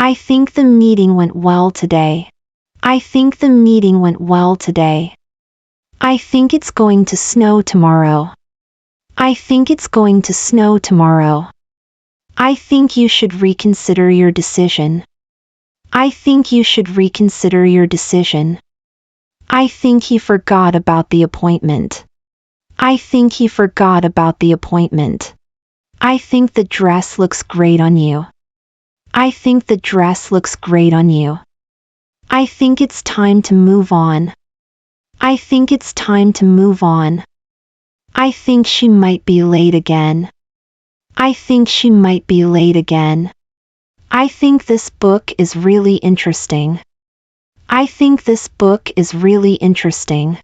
I think the meeting went well today. I think the meeting went well today. I think it's going to snow tomorrow. I think it's going to snow tomorrow. I think you should reconsider your decision. I think you should reconsider your decision. I think he forgot about the appointment. I think he forgot about the appointment. I think the dress looks great on you. I think the dress looks great on you. I think it's time to move on. I think it's time to move on. I think she might be late again. I think she might be late again. I think this book is really interesting. I think this book is really interesting.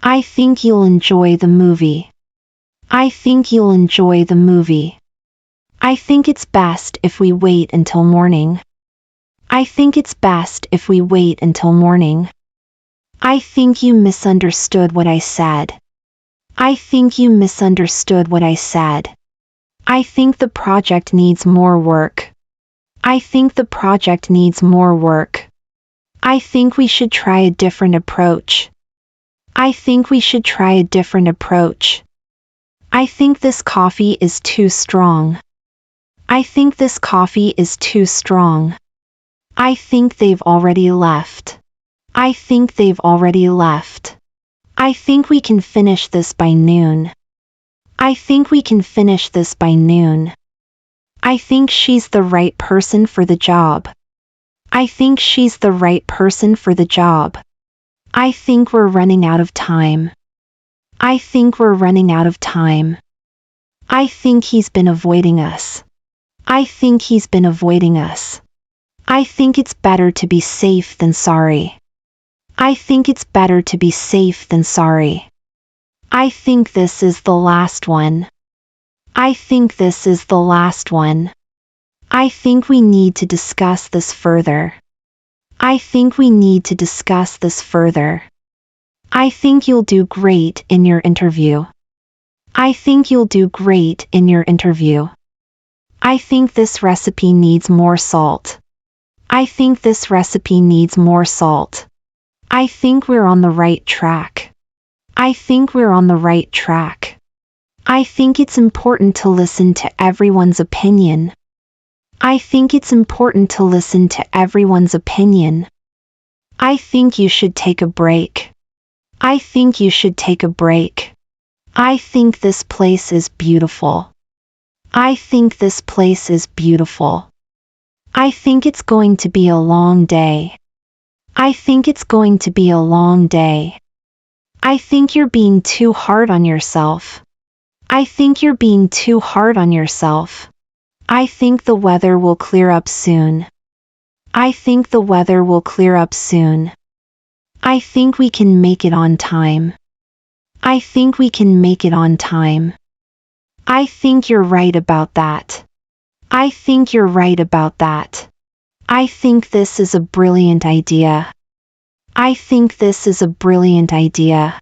I think you'll enjoy the movie. I think you'll enjoy the movie. I think it's best if we wait until morning. I think it's best if we wait until morning. I think you misunderstood what I said. I think you misunderstood what I said. I think the project needs more work. I think the project needs more work. I think we should try a different approach. I think we should try a different approach. I think this coffee is too strong. I think this coffee is too strong. I think they've already left. I think they've already left. I think we can finish this by noon. I think we can finish this by noon. I think she's the right person for the job. I think she's the right person for the job. I think we're running out of time. I think we're running out of time. I think he's been avoiding us. I think he's been avoiding us. I think it's better to be safe than sorry. I think it's better to be safe than sorry. I think this is the last one. I think this is the last one. I think we need to discuss this further. I think we need to discuss this further. I think you'll do great in your interview. I think you'll do great in your interview. I think this recipe needs more salt. I think this recipe needs more salt. I think we're on the right track. I think we're on the right track. I think it's important to listen to everyone's opinion. I think it's important to listen to everyone's opinion. I think you should take a break. I think you should take a break. I think this place is beautiful. I think this place is beautiful. I think it's going to be a long day. I think it's going to be a long day. I think you're being too hard on yourself. I think you're being too hard on yourself. I think the weather will clear up soon. I think the weather will clear up soon. I think we can make it on time. I think we can make it on time. I think you're right about that. I think you're right about that. I think this is a brilliant idea. I think this is a brilliant idea.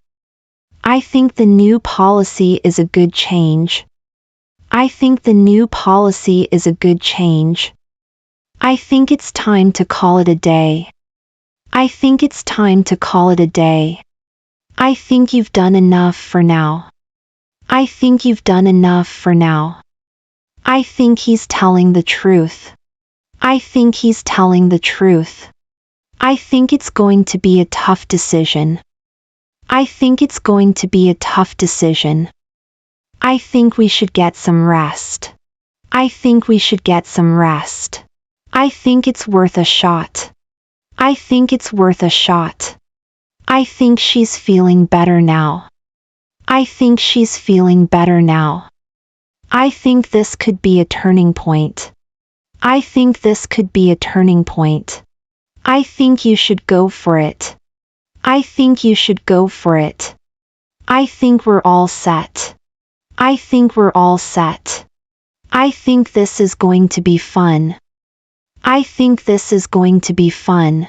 I think the new policy is a good change. I think the new policy is a good change. I think it's time to call it a day. I think it's time to call it a day. I think you've done enough for now. I think you've done enough for now. I think he's telling the truth. I think he's telling the truth. I think it's going to be a tough decision. I think it's going to be a tough decision. I think we should get some rest. I think we should get some rest. I think it's worth a shot. I think it's worth a shot. I think she's feeling better now. I think she's feeling better now. I think this could be a turning point. I think this could be a turning point. I think you should go for it. I think you should go for it. I think we're all set. I think we're all set. I think this is going to be fun. I think this is going to be fun.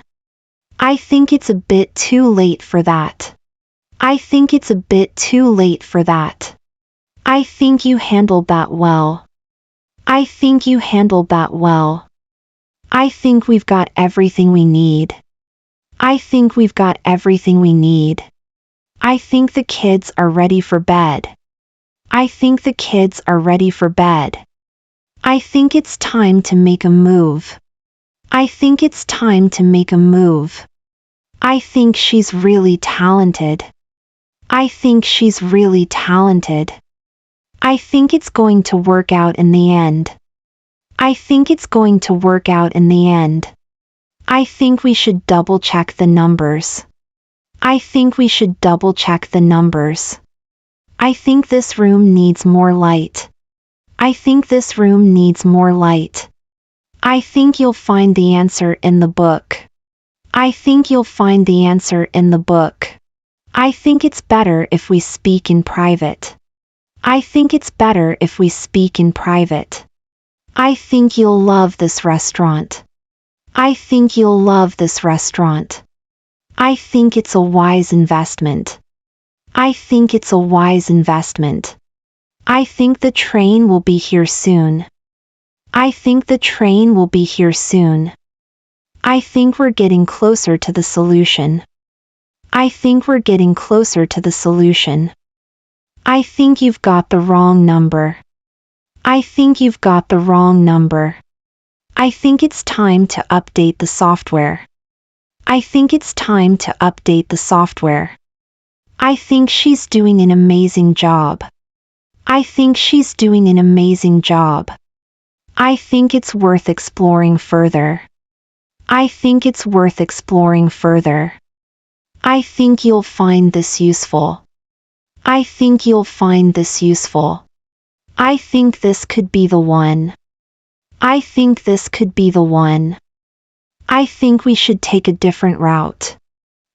I think it's a bit too late for that. I think it's a bit too late for that. I think you handled that well. I think you handled that well. I think we've got everything we need. I think we've got everything we need. I think the kids are ready for bed. I think the kids are ready for bed. I think it's time to make a move. I think it's time to make a move. I think she's really talented. I think she's really talented. I think it's going to work out in the end. I think it's going to work out in the end. I think we should double check the numbers. I think we should double check the numbers. I think this room needs more light. I think this room needs more light. I think you'll find the answer in the book. I think you'll find the answer in the book. I think it's better if we speak in private. I think it's better if we speak in private. I think you'll love this restaurant. I think you'll love this restaurant. I think it's a wise investment. I think it's a wise investment. I think the train will be here soon. I think the train will be here soon. I think we're getting closer to the solution. I think we're getting closer to the solution. I think you've got the wrong number. I think you've got the wrong number. I think it's time to update the software. I think it's time to update the software. I think she's doing an amazing job. I think she's doing an amazing job. I think it's worth exploring further. I think it's worth exploring further. I think you'll find this useful. I think you'll find this useful. I think this could be the one. I think this could be the one. I think we should take a different route.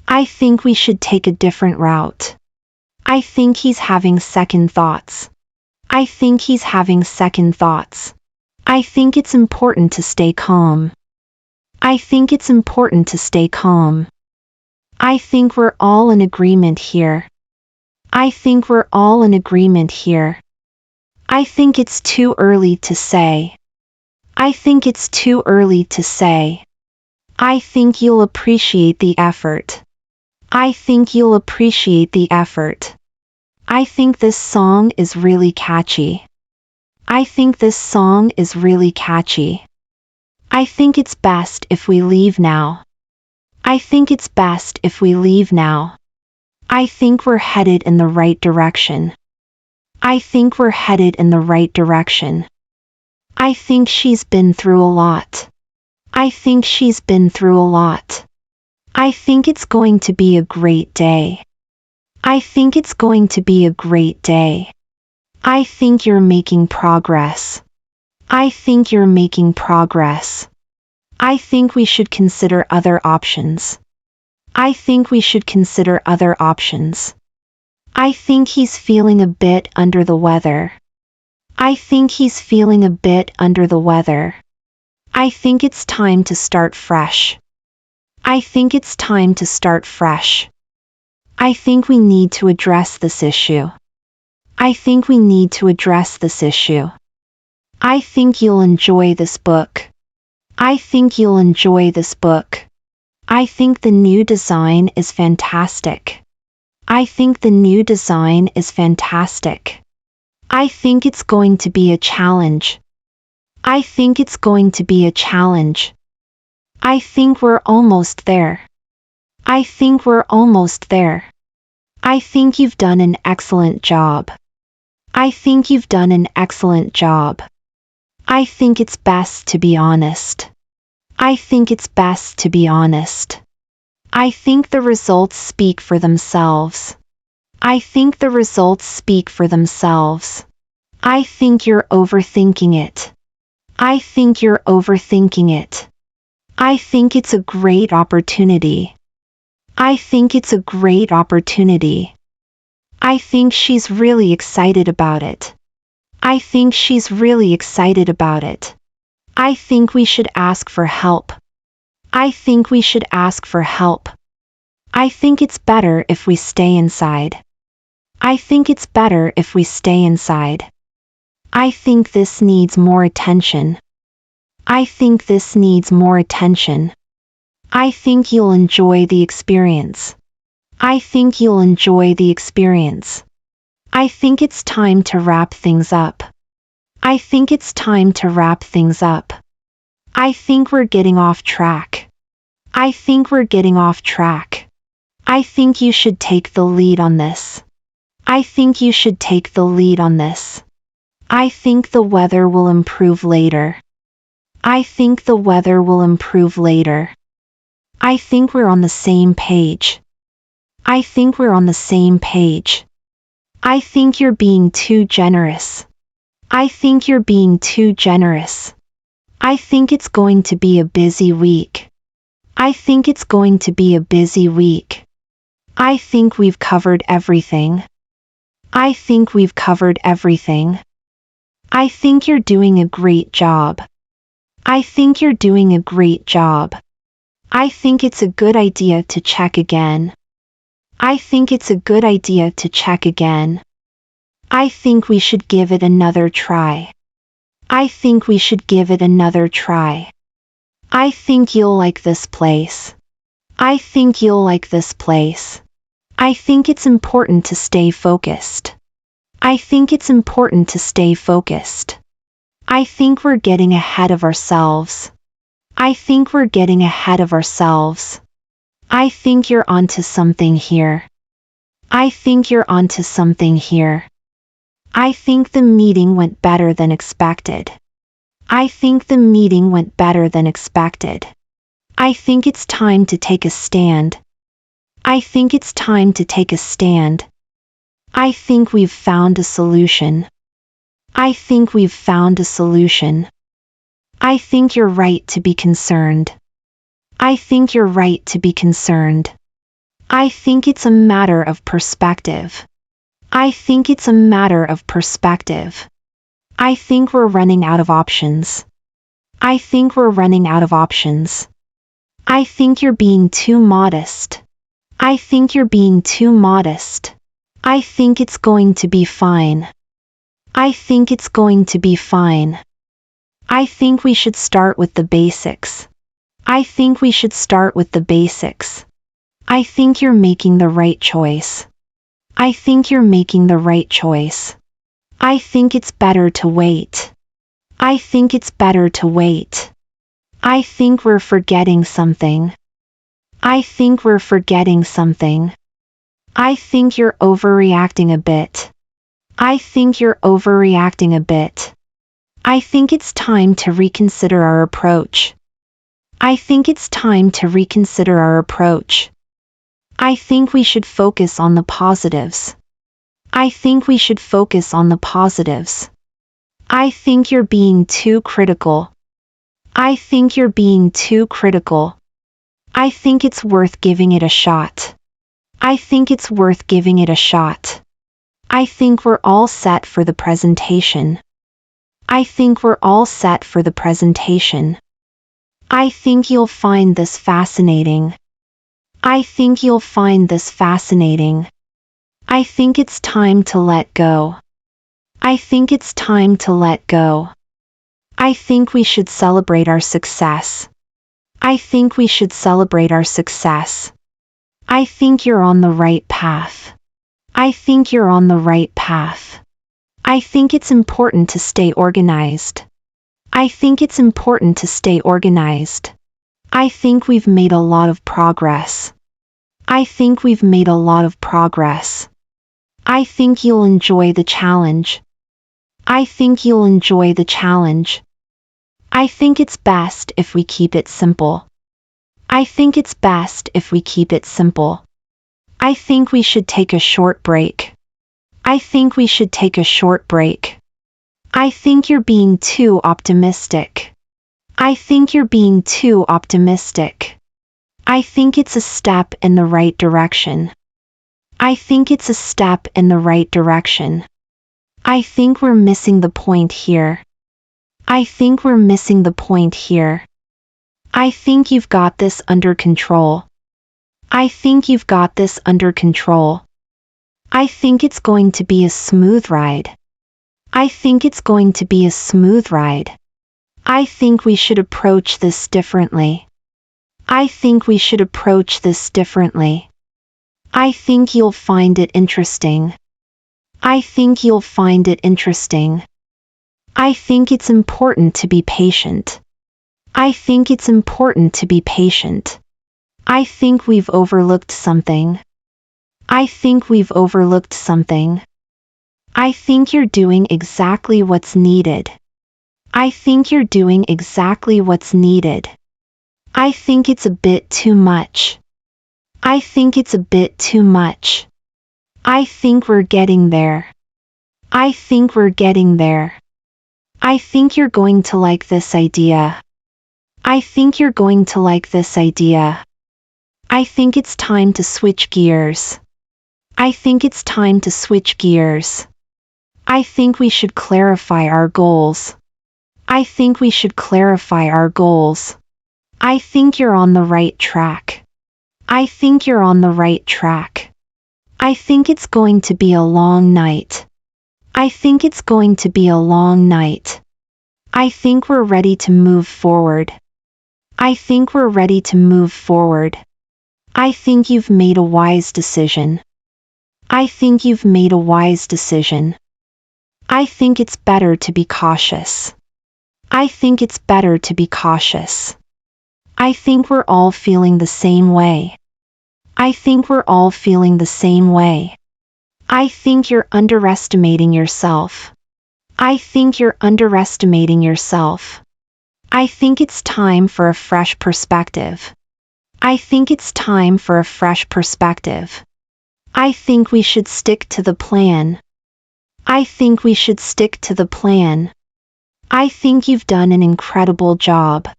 I think we should take a different route. I think he's having second thoughts. I think he's having second thoughts. I think it's important to stay calm. I think it's important to stay calm. I think we're all in agreement here. I think we're all in agreement here. I think it's too early to say. I think it's too early to say. I think you'll appreciate the effort. I think you'll appreciate the effort. I think this song is really catchy. I think this song is really catchy. I think it's best if we leave now. I think it's best if we leave now. I think we're headed in the right direction. I think we're headed in the right direction. I think she's been through a lot. I think she's been through a lot. I think it's going to be a great day. I think it's going to be a great day. I think you're making progress. I think you're making progress. I think we should consider other options. I think we should consider other options. I think he's feeling a bit under the weather. I think he's feeling a bit under the weather. I think it's time to start fresh. I think it's time to start fresh. I think we need to address this issue. I think we need to address this issue. I think you'll enjoy this book. I think you'll enjoy this book. I think the new design is fantastic. I think the new design is fantastic. I think it's going to be a challenge. I think it's going to be a challenge. I think we're almost there. I think we're almost there. I think you've done an excellent job. I think you've done an excellent job. I think it's best to be honest. I think it's best to be honest. I think the results speak for themselves. I think the results speak for themselves. I think you're overthinking it. I think you're overthinking it. I think it's a great opportunity. I think it's a great opportunity. I think she's really excited about it. I think she's really excited about it. I think we should ask for help. I think we should ask for help. I think it's better if we stay inside. I think it's better if we stay inside. I think this needs more attention. I think this needs more attention. I think you'll enjoy the experience. I think you'll enjoy the experience. I think it's time to wrap things up. I think it's time to wrap things up. I think we're getting off track. I think we're getting off track. I think you should take the lead on this. I think you should take the lead on this. I think the weather will improve later. I think the weather will improve later. I think we're on the same page. I think we're on the same page. I think you're being too generous. I think you're being too generous. I think it's going to be a busy week. I think it's going to be a busy week. I think we've covered everything. I think we've covered everything. I think you're doing a great job. I think you're doing a great job. I think it's a good idea to check again. I think it's a good idea to check again. I think we should give it another try. I think we should give it another try. I think you'll like this place. I think you'll like this place. I think it's important to stay focused. I think it's important to stay focused. I think we're getting ahead of ourselves. I think we're getting ahead of ourselves. I think you're onto something here. I think you're onto something here. I think the meeting went better than expected. I think the meeting went better than expected. I think it's time to take a stand. I think it's time to take a stand. I think we've found a solution. I think we've found a solution. I think you're right to be concerned. I think you're right to be concerned. I think it's a matter of perspective. I think it's a matter of perspective. I think we're running out of options. I think we're running out of options. I think you're being too modest. I think you're being too modest. I think it's going to be fine. I think it's going to be fine. I think we should start with the basics. I think we should start with the basics. I think you're making the right choice. I think you're making the right choice. I think it's better to wait. I think it's better to wait. I think we're forgetting something. I think we're forgetting something. I think you're overreacting a bit. I think you're overreacting a bit. I think it's time to reconsider our approach. I think it's time to reconsider our approach. I think we should focus on the positives. I think we should focus on the positives. I think you're being too critical. I think you're being too critical. I think it's worth giving it a shot. I think it's worth giving it a shot. I think we're all set for the presentation. I think we're all set for the presentation. I think you'll find this fascinating. I think you'll find this fascinating. I think it's time to let go. I think it's time to let go. I think we should celebrate our success. I think we should celebrate our success. I think you're on the right path. I think you're on the right path. I think it's important to stay organized. I think it's important to stay organized. I think we've made a lot of progress. I think we've made a lot of progress. I think you'll enjoy the challenge. I think you'll enjoy the challenge. I think it's best if we keep it simple. I think it's best if we keep it simple. I think we should take a short break. I think we should take a short break. I think you're being too optimistic. I think you're being too optimistic. I think it's a step in the right direction. I think it's a step in the right direction. I think we're missing the point here. I think we're missing the point here. I think you've got this under control. I think you've got this under control. I think it's going to be a smooth ride. I think it's going to be a smooth ride. I think we should approach this differently. I think we should approach this differently. I think you'll find it interesting. I think you'll find it interesting. I think it's important to be patient. I think it's important to be patient. I think we've overlooked something. I think we've overlooked something. I think you're doing exactly what's needed. I think you're doing exactly what's needed. I think it's a bit too much. I think it's a bit too much. I think we're getting there. I think we're getting there. I think you're going to like this idea. I think you're going to like this idea. I think it's time to switch gears. I think it's time to switch gears. I think we should clarify our goals. I think we should clarify our goals. I think you're on the right track. I think you're on the right track. I think it's going to be a long night. I think it's going to be a long night. I think we're ready to move forward. I think we're ready to move forward. I think you've made a wise decision. I think you've made a wise decision. I think it's better to be cautious. I think it's better to be cautious. I think we're all feeling the same way. I think we're all feeling the same way. I think you're underestimating yourself. I think you're underestimating yourself. I think it's time for a fresh perspective. I think it's time for a fresh perspective. I think we should stick to the plan. I think we should stick to the plan. I think you've done an incredible job.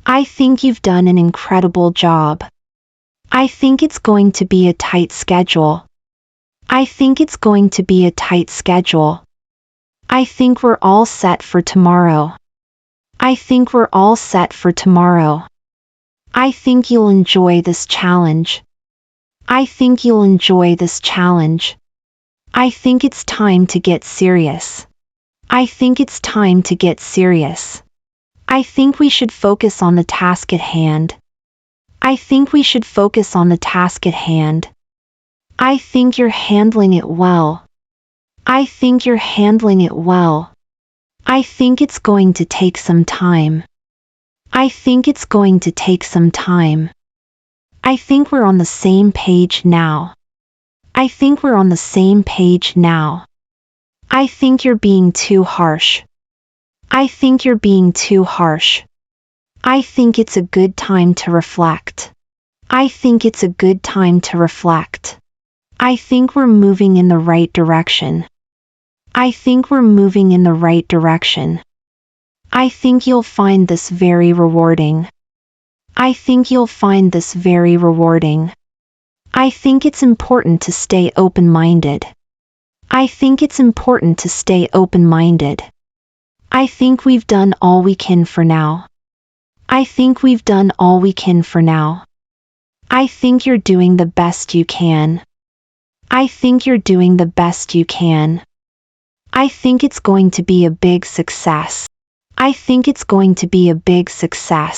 I think you've done an incredible job. I think it's going to be a tight schedule. I think it's going to be a tight schedule. I think we're all set for tomorrow. I think we're all set for tomorrow. I think you'll enjoy this challenge. I think you'll enjoy this challenge. I think it's time to get serious. I think it's time to get serious. I think we should focus on the task at hand. I think we should focus on the task at hand. I think you're handling it well. I think you're handling it well. I think it's going to take some time. I think it's going to take some time. I think we're on the same page now. I think we're on the same page now. I think you're being too harsh. I think you're being too harsh. I think it's a good time to reflect. I think it's a good time to reflect. I think we're moving in the right direction. I think we're moving in the right direction. I think you'll find this very rewarding. I think you'll find this very rewarding. I think it's important to stay open-minded. I think it's important to stay open-minded. I think we've done all we can for now. I think we've done all we can for now. I think you're doing the best you can. I think you're doing the best you can. I think it's going to be a big success. I think it's going to be a big success.